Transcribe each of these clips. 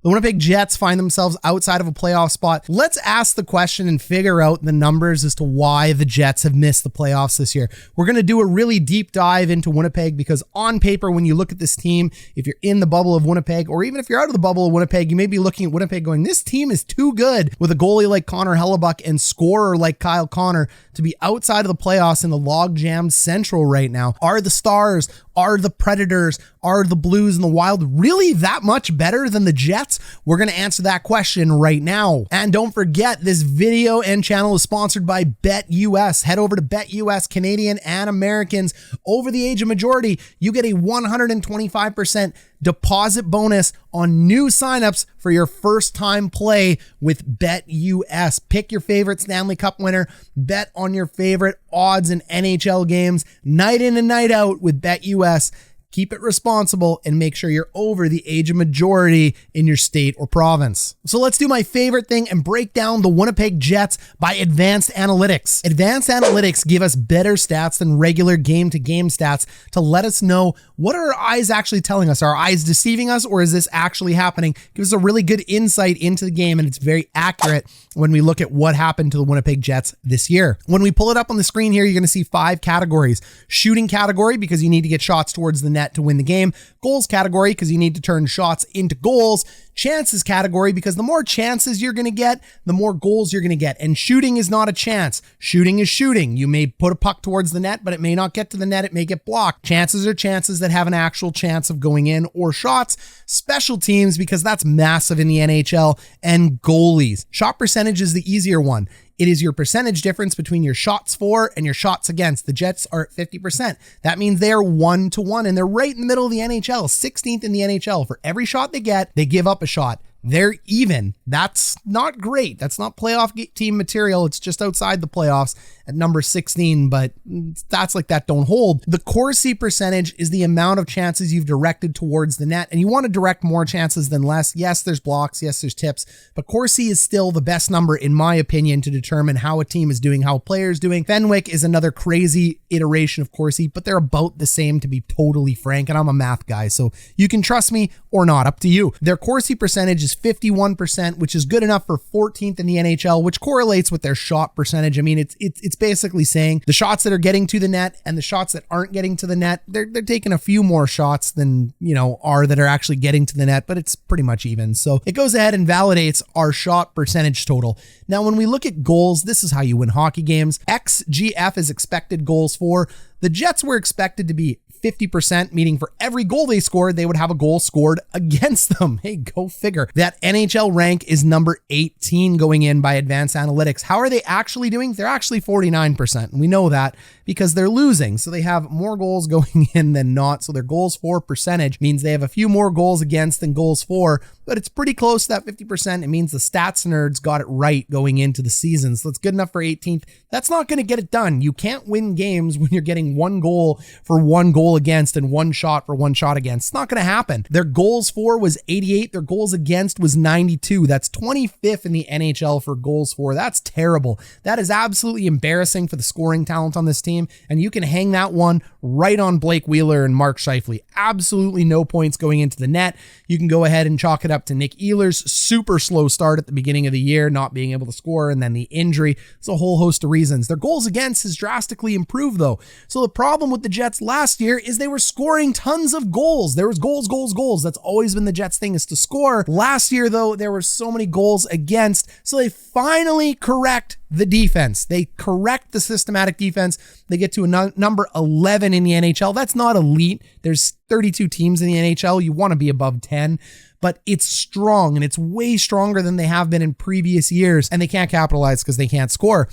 The Winnipeg Jets find themselves outside of a playoff spot. Let's ask the question and figure out the numbers as to why the Jets have missed the playoffs this year. We're going to do a really deep dive into Winnipeg because on paper, when you look at this team, if you're in the bubble of Winnipeg, or even if you're out of the bubble of Winnipeg, you may be looking at Winnipeg going, this team is too good with a goalie like Connor Hellebuyck and scorer like Kyle Connor to be outside of the playoffs in the log-jammed Central right now. Are the Stars, are the Predators, are the Blues and the Wild really that much better than the Jets? We're going to answer that question right now. And don't forget, this video and channel is sponsored by BetUS. Head over to BetUS. Canadian and Americans over the age of majority, you get a 125% deposit bonus on new signups for your first time play with BetUS. Pick your favorite Stanley Cup winner, bet on your favorite odds in NHL games, night in and night out with BetUS. Keep it responsible and make sure you're over the age of majority in your state or province. So let's do my favorite thing and break down the Winnipeg Jets by advanced analytics. Advanced analytics give us better stats than regular game-to-game stats to let us know what are our eyes actually telling us. Are our eyes deceiving us, or is this actually happening? Gives us a really good insight into the game, and it's very accurate when we look at what happened to the Winnipeg Jets this year. When we pull it up on the screen here, you're going to see 5 categories. Shooting category, because you need to get shots towards the net to win the game. Goals category, because you need to turn shots into goals. Chances category, because the more chances you're going to get, the more goals you're going to get. And shooting is not a chance. Shooting is shooting. You may put a puck towards the net, but it may not get to the net. It may get blocked. Chances are chances that have an actual chance of going in, or shots. Special teams, because that's massive in the NHL. And goalies. Shot percentage is the easier one. It is your percentage difference between your shots for and your shots against. The Jets are at 50%. That means they are 1-to-1, and they're right in the middle of the NHL, 16th in the NHL. For every shot they get, they give up a shot. They're even. That's not great. That's not playoff team material. It's just outside the playoffs at number 16, but stats like that don't hold. The Corsi percentage is the amount of chances you've directed towards the net, and you want to direct more chances than less. Yes, there's blocks. Yes, there's tips, but Corsi is still the best number, in my opinion, to determine how a team is doing, how a player is doing. Fenwick is another crazy iteration of Corsi, but they're about the same, to be totally frank, and I'm a math guy, so you can trust me or not, up to you. Their Corsi percentage is 51%, which is good enough for 14th in the NHL, which correlates with their shot percentage. I mean, it's basically saying the shots that are getting to the net and the shots that aren't getting to the net, they're taking a few more shots than, that are actually getting to the net, but it's pretty much even. So it goes ahead and validates our shot percentage total. Now, when we look at goals, this is how you win hockey games. XGF is expected goals for. The Jets were expected to be 50%, meaning for every goal they scored, they would have a goal scored against them. Hey, go figure. That NHL rank is number 18 going in by advanced analytics. How are they actually doing? They're actually 49%. And we know that because they're losing. So they have more goals going in than not. So their goals for percentage means they have a few more goals against than goals for, but it's pretty close to that 50%. It means the stats nerds got it right going into the season. So it's good enough for 18th. That's not going to get it done. You can't win games when you're getting one goal for one goal against and one shot for one shot against. It's not going to happen. Their goals for was 88. Their goals against was 92. That's 25th in the NHL for goals for. That's terrible. That is absolutely embarrassing for the scoring talent on this team. And you can hang that one right on Blake Wheeler and Mark Scheifele. Absolutely no points going into the net. You can go ahead and chalk it up to Nick Ehlers' super slow start at the beginning of the year, not being able to score, and then the injury. It's a whole host of reasons. Their goals against has drastically improved, though. So the problem with the Jets last year is they were scoring tons of goals. There was goals, goals, goals. That's always been the Jets' thing, is to score. Last year, though, there were so many goals against, so they finally correct the defense. They correct the systematic defense. They get to a number 11 in the NHL. That's not elite. There's 32 teams in the NHL. You want to be above 10, but it's strong, and it's way stronger than they have been in previous years, and they can't capitalize because they can't score.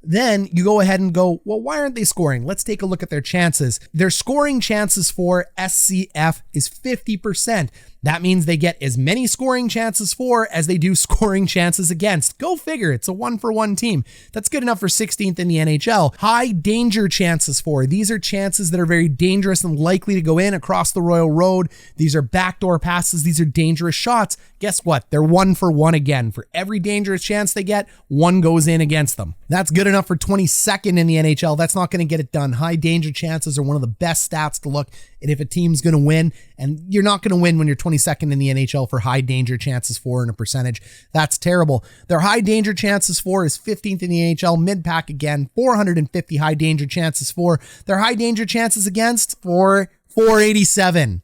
Then you go ahead and go, well, why aren't they scoring? Let's take a look at their chances. Their scoring chances for SCF is 50%. That means they get as many scoring chances for as they do scoring chances against. Go figure. It's a 1-for-1 team. That's good enough for 16th in the NHL. High danger chances for. These are chances that are very dangerous and likely to go in across the Royal Road. These are backdoor passes. These are dangerous shots. Guess what? They're 1-for-1 again. For every dangerous chance they get, one goes in against them. That's good enough for 22nd in the NHL. That's not going to get it done. High danger chances are one of the best stats to look at if a team's going to win, and you're not going to win when you're 22nd 22nd in the NHL for high danger chances for in a percentage. That's terrible. Their high danger chances for is 15th in the NHL, mid-pack again, 450 high danger chances for. Their high danger chances against for 487.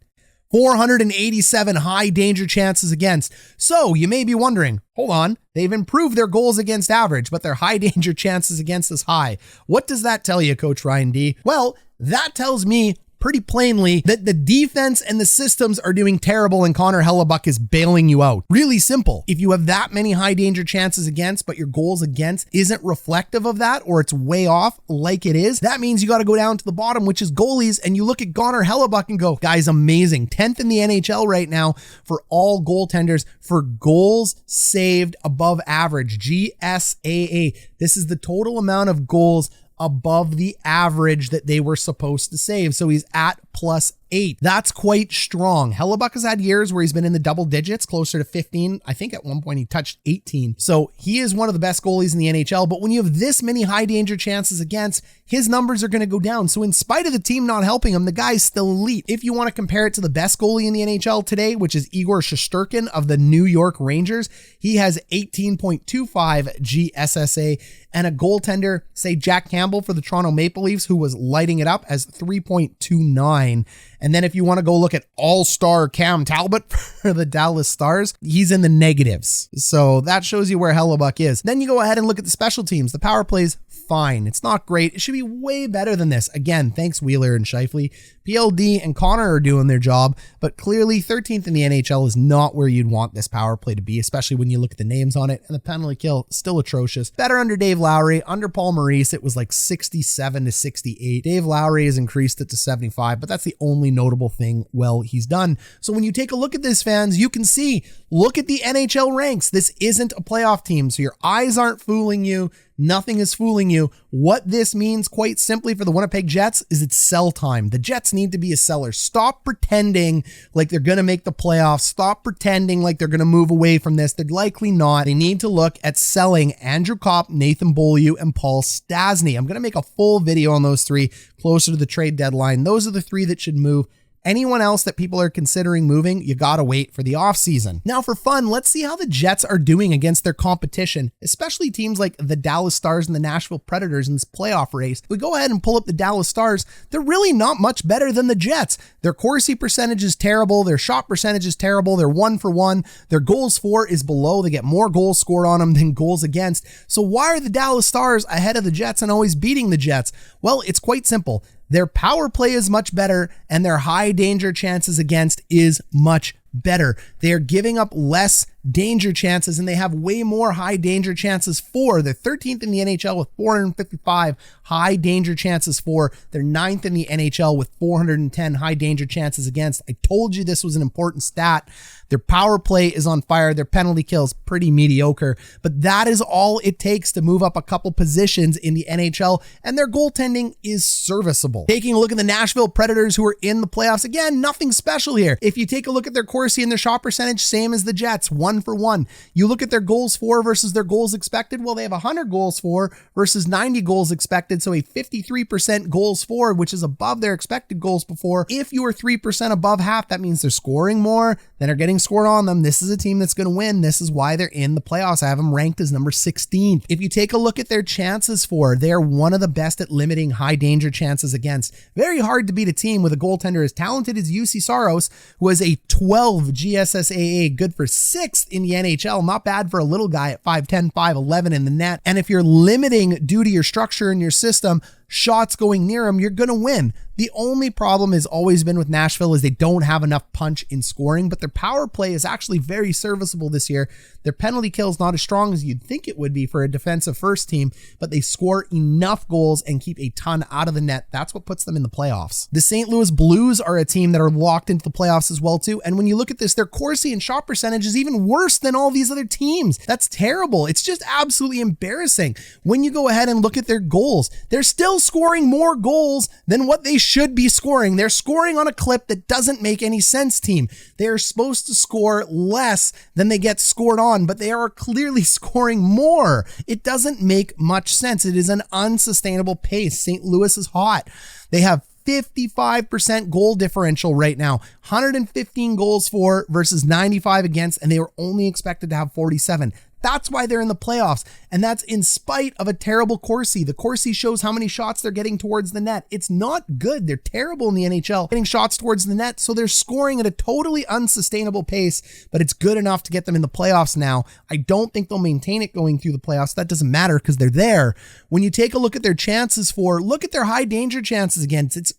487 high danger chances against. So you may be wondering, hold on, they've improved their goals against average, but their high danger chances against is high. What does that tell you, Coach Ryan D? Well, that tells me pretty plainly that the defense and the systems are doing terrible and Connor Hellebuyck is bailing you out. Really simple. If you have that many high danger chances against, but your goals against isn't reflective of that, or it's way off like it is, that means you got to go down to the bottom, which is goalies, and you look at Connor Hellebuyck and go, guy's amazing. 10th in the NHL right now for all goaltenders for goals saved above average, GSAA. This is the total amount of goals above the average that they were supposed to save. So he's at +8. That's quite strong. Hellebuyck has had years where he's been in the double digits, closer to 15. I think at one point he touched 18. So he is one of the best goalies in the NHL. But when you have this many high danger chances against, his numbers are going to go down. So in spite of the team not helping him, the guy's still elite. If you want to compare it to the best goalie in the NHL today, which is Igor Shesterkin of the New York Rangers, he has 18.25 GSSA, and a goaltender, say Jack Campbell for the Toronto Maple Leafs, who was lighting it up, as 3.29. And then if you want to go look at all-star Cam Talbot for the Dallas Stars, he's in the negatives. So that shows you where Hellebuyck is. Then you go ahead and look at the special teams. The power play's fine. It's not great. It should be way better than this. Again, thanks Wheeler and Scheifele. PLD and Connor are doing their job, but clearly 13th in the NHL is not where you'd want this power play to be, especially when you look at the names on it, and the penalty kill, still atrocious. Better under Dave Lowry. Under Paul Maurice, it was like 67 to 68. Dave Lowry has increased it to 75, but that's the only notable thing well he's done. So when you take a look at this, fans, you can see, look at the NHL ranks. This isn't a playoff team, so your eyes aren't fooling you. Nothing is fooling you. What this means, quite simply, for the Winnipeg Jets is it's sell time. The Jets need to be a seller. Stop pretending like they're going to make the playoffs. Stop pretending like they're going to move away from this. They're likely not. They need to look at selling Andrew Copp, Nathan Beaulieu, and Paul Statsny. I'm going to make a full video on those three closer to the trade deadline. Those are the three that should move. Anyone else that people are considering moving, you gotta wait for the offseason. Now for fun, let's see how the Jets are doing against their competition, especially teams like the Dallas Stars and the Nashville Predators in this playoff race. If we go ahead and pull up the Dallas Stars, they're really not much better than the Jets. Their Corsi percentage is terrible, their shot percentage is terrible, they're 1-for-1, their goals for is below, they get more goals scored on them than goals against. So why are the Dallas Stars ahead of the Jets and always beating the Jets? Well, it's quite simple. Their power play is much better, and their high danger chances against is much better. They're giving up less danger chances, and they have way more high danger chances for. They're 13th in the NHL with 455 high danger chances for. They're 9th in the NHL with 410 high danger chances against. I told you this was an important stat. Their power play is on fire. Their penalty kills pretty mediocre, but that is all it takes to move up a couple positions in the NHL, and their goaltending is serviceable. Taking a look at the Nashville Predators, who are in the playoffs, again, nothing special here. If you take a look at their Corsi and their shot percentage, same as the Jets, 1-for-1. You look at their goals for versus their goals expected. Well, they have 100 goals for versus 90 goals expected, so a 53% goals for, which is above their expected goals before. If you are 3% above half, that means they're scoring more than are getting scored on them. This is a team that's going to win. This is why they're in the playoffs. I have them ranked as number 16th. If you take a look at their chances for, they're one of the best at limiting high danger chances against. Very hard to beat a team with a goaltender as talented as UC Saros, who has a 12 GSSAA, good for 6th in the NHL. Not bad for a little guy at 5'10", 5'11" in the net. And if you're limiting due to your structure and your system, shots going near him, you're going to win. The only problem has always been with Nashville is they don't have enough punch in scoring, but their power play is actually very serviceable this year. Their penalty kill is not as strong as you'd think it would be for a defensive first team, but they score enough goals and keep a ton out of the net. That's what puts them in the playoffs. The St. Louis Blues are a team that are locked into the playoffs as well too, and when you look at this, their Corsi and shot percentage is even worse than all these other teams. That's terrible. It's just absolutely embarrassing. When you go ahead and look at their goals, they're still scoring more goals than what they should be scoring. They're scoring on a clip that doesn't make any sense, team. They are supposed to score less than they get scored on, but they are clearly scoring more. It doesn't make much sense. It is an unsustainable pace. St. Louis is hot. They have 55% goal differential right now, 115 goals for versus 95 against, and they were only expected to have 47. That's why they're in the playoffs. And that's in spite of a terrible Corsi. The Corsi shows how many shots they're getting towards the net. It's not good. They're terrible in the NHL getting shots towards the net. So they're scoring at a totally unsustainable pace, but it's good enough to get them in the playoffs now. I don't think they'll maintain it going through the playoffs. That doesn't matter because they're there. When you take a look at their chances look at their high danger chances against. It's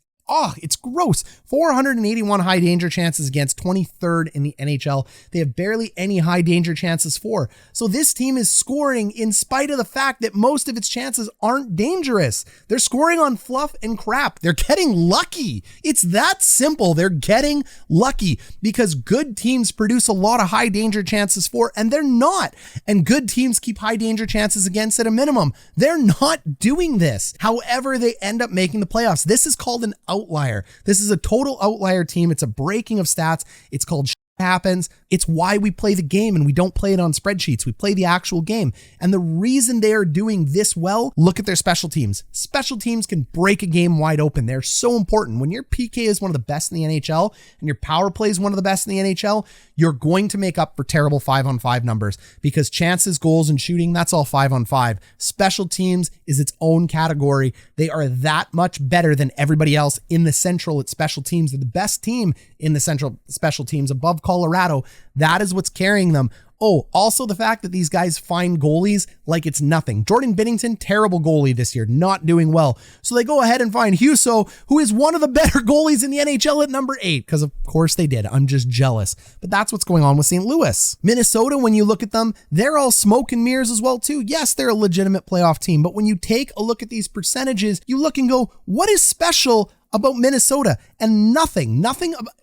gross. 481 high danger chances against, 23rd in the NHL. They have barely any high danger chances for. So this team is scoring in spite of the fact that most of its chances aren't dangerous. They're scoring on fluff and crap. They're getting lucky. It's that simple. They're getting lucky because good teams produce a lot of high danger chances for, and they're not. And good teams keep high danger chances against at a minimum. They're not doing this. However, they end up making the playoffs. This is called an outlier. This is a total outlier team. It's a breaking of stats. It's called happens. It's why we play the game and we don't play it on spreadsheets. We play the actual game. And the reason they are doing this well, look at their special teams. Special teams can break a game wide open. They're so important. When your PK is one of the best in the NHL and your power play is one of the best in the NHL, you're going to make up for terrible 5-on-5 numbers because chances, goals, and shooting, that's all 5-on-5. Special teams is its own category. They are that much better than everybody else in the Central at special teams. They're the best team in the Central special teams above Colorado. That is what's carrying them. Oh, also the fact that these guys find goalies like it's nothing. Jordan Binnington, terrible goalie this year, not doing well. So they go ahead and find Husso, who is one of the better goalies in the NHL at number 8, because of course they did. I'm just jealous. But that's what's going on with St. Louis. Minnesota, when you look at them, they're all smoke and mirrors as well too. Yes, they're a legitimate playoff team, but when you take a look at these percentages, you look and go, what is special about Minnesota? And nothing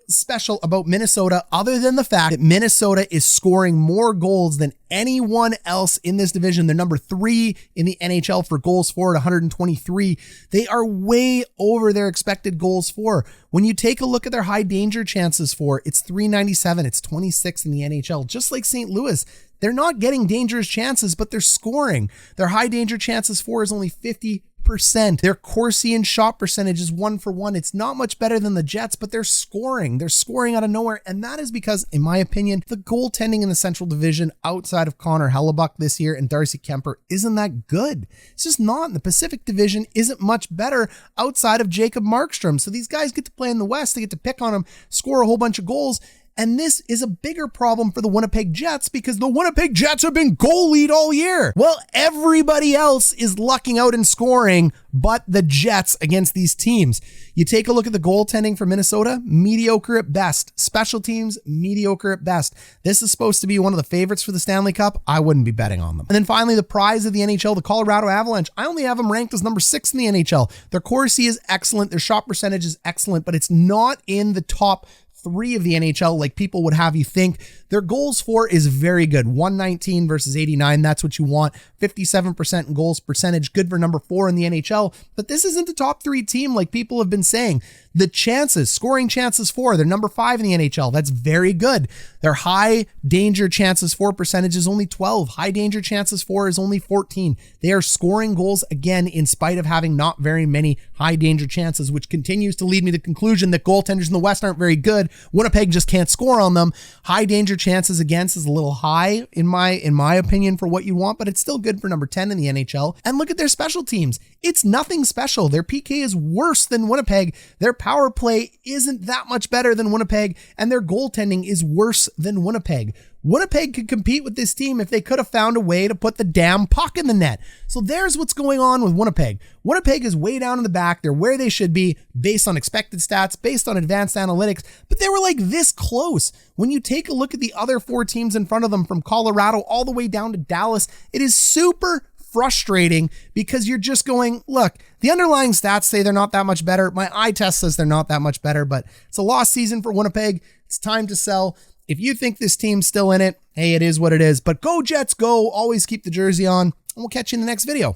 special about Minnesota other than the fact that Minnesota is scoring more goals than anyone else in this division. They're number 3 in the NHL for goals for at 123. They are way over their expected goals for. When you take a look at their high danger chances for, it's 397. It's 26 in the NHL, just like St. Louis. They're not getting dangerous chances, but they're scoring. Their high danger chances for is only 50%. Their Corsi and shot percentage is 1-for-1. It's not much better than the Jets, but they're scoring. They're scoring out of nowhere. And that is because, in my opinion, the goaltending in the Central Division outside of Connor Hellebuyck this year and Darcy Kuemper isn't that good. It's just not. And the Pacific Division isn't much better outside of Jacob Markstrom. So these guys get to play in the West. They get to pick on them, score a whole bunch of goals. And this is a bigger problem for the Winnipeg Jets because the Winnipeg Jets have been goal lead all year. Well, everybody else is lucking out and scoring, but the Jets against these teams. You take a look at the goaltending for Minnesota, mediocre at best. Special teams, mediocre at best. This is supposed to be one of the favorites for the Stanley Cup. I wouldn't be betting on them. And then finally, the prize of the NHL, the Colorado Avalanche. I only have them ranked as number 6 in the NHL. Their Corsi is excellent. Their shot percentage is excellent, but it's not in the top 3 of the NHL like people would have you think. Their goals for is very good. 119 versus 89. That's what you want. 57% in goals percentage. Good for number 4 in the NHL. But this isn't a top 3 team like people have been saying. The chances, scoring chances for, they're number 5 in the NHL. That's very good. Their high danger chances for percentage is only 12. High danger chances for is only 14. They are scoring goals again in spite of having not very many high danger chances, which continues to lead me to the conclusion that goaltenders in the West aren't very good. Winnipeg just can't score on them. High danger chances against is a little high in my opinion for what you want, but it's still good for number 10 in the NHL. And look at their special teams. It's nothing special. Their PK is worse than Winnipeg. Their power play isn't that much better than Winnipeg, and their goaltending is worse than Winnipeg. Winnipeg could compete with this team if they could have found a way to put the damn puck in the net. So there's what's going on with Winnipeg. Winnipeg is way down in the back. They're where they should be based on expected stats, based on advanced analytics, but they were like this close. When you take a look at the other 4 teams in front of them from Colorado all the way down to Dallas, it is super frustrating because you're just going, look, the underlying stats say they're not that much better. My eye test says they're not that much better, but it's a lost season for Winnipeg. It's time to sell. If you think this team's still in it, hey, it is what it is. But go Jets, go. Always keep the jersey on, and we'll catch you in the next video.